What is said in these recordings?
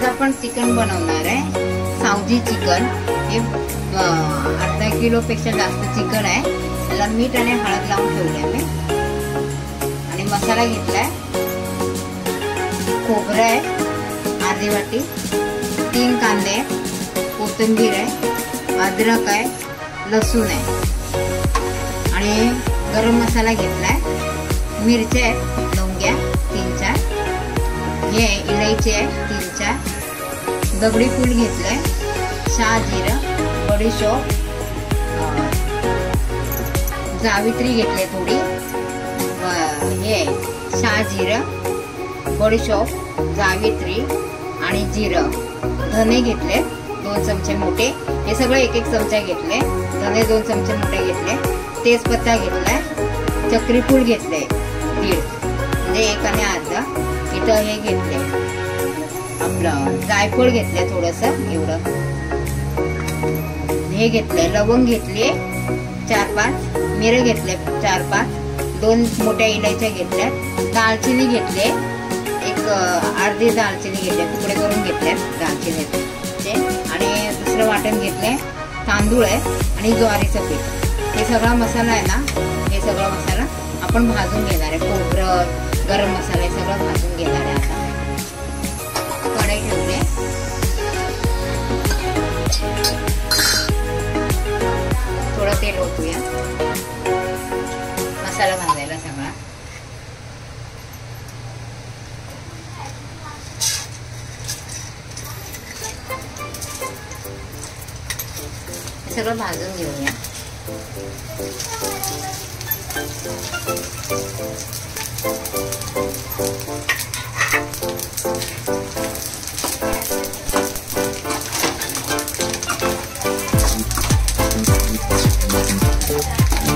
आज आपण चिकन बनवणार आहे, सावजी चिकन। हे अर्धा किलोपेक्षा जास्त चिकन आहे। त्याला मीठ आणि हळद लावून ठेवले मी आणि मसाला घेतलाय। खोबरं आहे अर्धी वाटी, 3 कांदे, कोथिंबीर आहे, अद्रक आहे, लसूण आहे आणि गरम मसाला घेतलाय। मिरच्या आहेत लवंग्या 3-4, हे इलायची आहे 3-4, दगडी फूल घेतलंय, शहाजिरं, बडीशोप, जावित्री घेतली थोडी, हे शहाजिरं, बडीशोप, जावित्री आणि जिरं, धने घेतले 2 चमचे मोठे, हे सगळं 1-1 चमचा घेतले, धने 2 चमचे मोठे घेतले, तेजपत्ता घेतलाय, चक्री फूल घेतले 1.5 म्हणजे 1 आणि अर्धा, इथं हे घेतले आपलं जायफळ घेतले थोडंसं एवढं, हे घेतले लवंग घेतले 4-5, मिरे घेतले 4-5, 2 मोठ्या इलायच्या घेतल्या, दालचिनी घेतले एक अर्धी दालचिनी घेतले, तुकडे करून घेतले दालचिनीचे, आणि दुसरं वाटण घेतले तांदूळ आहे आणि ज्वारीचं पीठ। हे सगळा मसाला आहे ना, हे सगळा मसाला आपण भाजून घेणार आहे। खोबरं, गरम मसाला हे सगळं भाजून घेणार आहे। आता कढई ठेवले, थोडं तेल ओतूया मसाला भाजायला सगळा। सगळं भाजून घेऊया।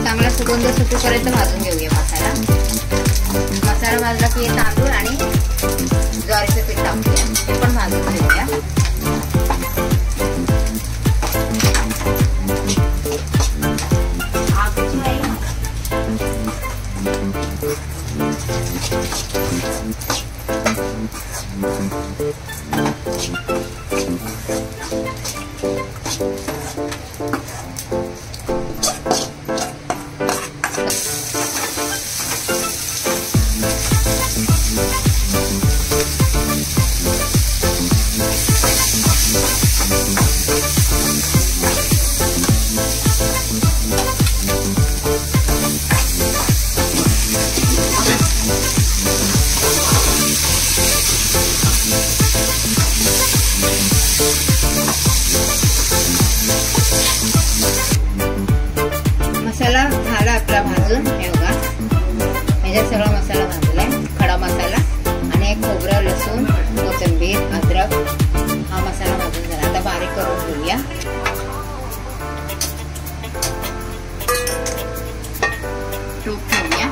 चांगला सुगंध सुटेपर्यंत भाजून घेऊया मसाला। मसाला भाजला की तांदूळ आणि ज्वारीचं पीठ टाकूया, ते पण भाजून घेऊया। मसाला झाला आपला भाजून, हे बघा ह्याच्यात सगळा मसाला भाजलाय, खडा मसाला आणि खोबरं, लसूण, कोथिंबीर, अद्रक, हा मसाला भाजून झाला। आता बारीक करून घेऊया। तूप ठेवूया,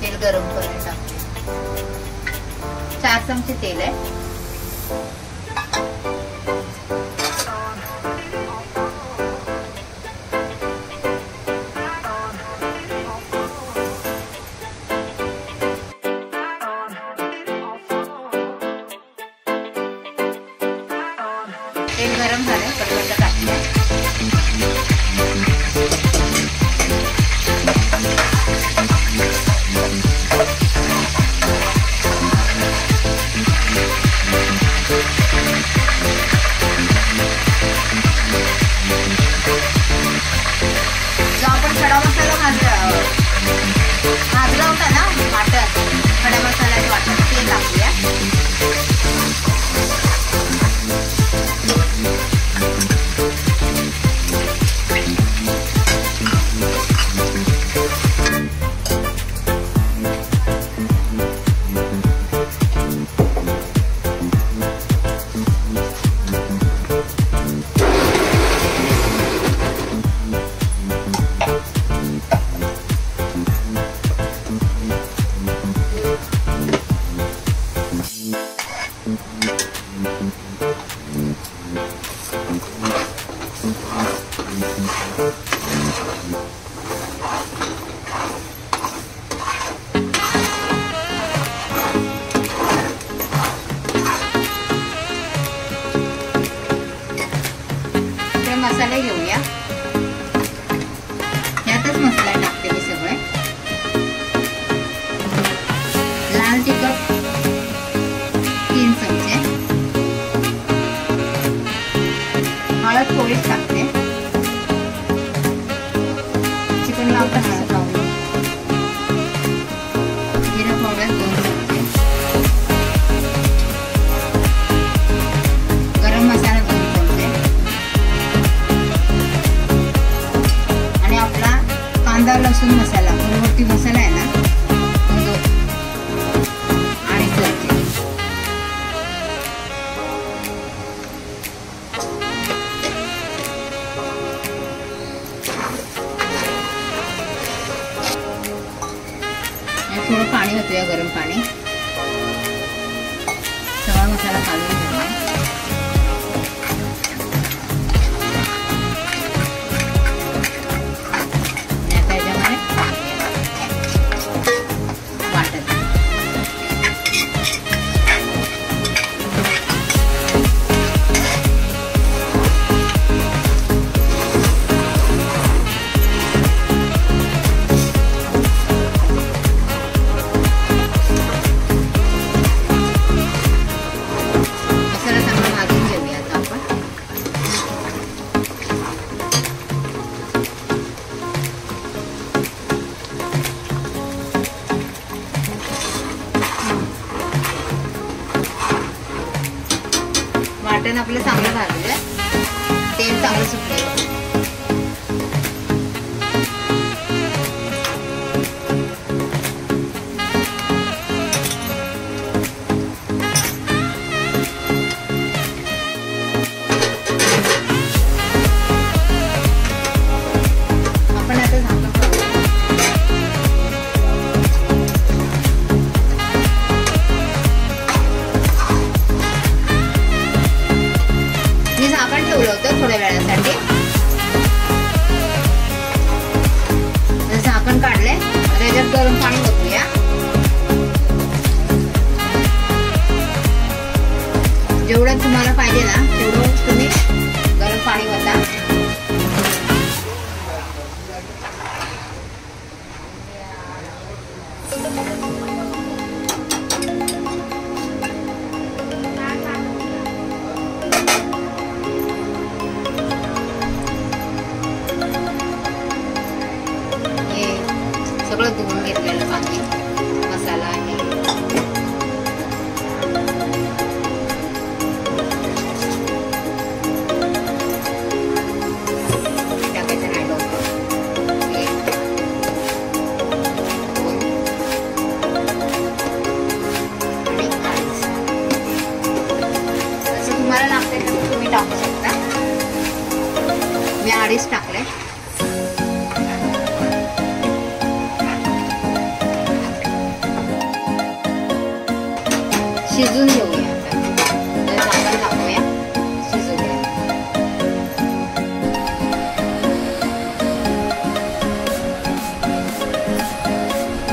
तेल गरम करायला टाकूया, 4 चमचे तेल आहे। तेल गरम झाले, कढीपत्ता टाकूया, जो आपण खडा मसाला भाजला होता ना वाटण, खडा मसाल्याचं वाटण ते टाकूया। कांदा लसूण मसाला मोठी मसाला आहे ना आणि दालचिनी. थोडं पाणी होतं या गरम पाणी. सगळा मसाला घालून घेऊया. वाटण आपलं चांगलं भाजलं, तेल चांगलं सुटलं. आपण आता झाकण ठेवलं होतं थोड्या वेळासाठी. झाकण काढलंय. त्याच्यात गरम पाणी ओतूया. जेवढं तुम्हाला पाहिजे ना तेवढं तुम्ही गरम पाणी ओता. सगळं धुवून घेतलेलं पाणी मसाला आहे. टाकायचं नाही डोकं. जसं तुम्हाला लागते तसं तुम्ही टाकू शकता. मी 2.5 टाकले. शिजून घेऊया. आता झाकण टाकूया. शिजू द्या.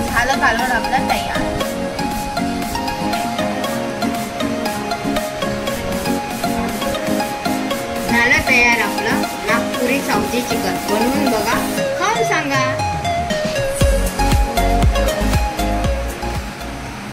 झालं कालवण आपलं तयार. झालं तयार आपलं नागपुरी सावजी चिकन. बनवून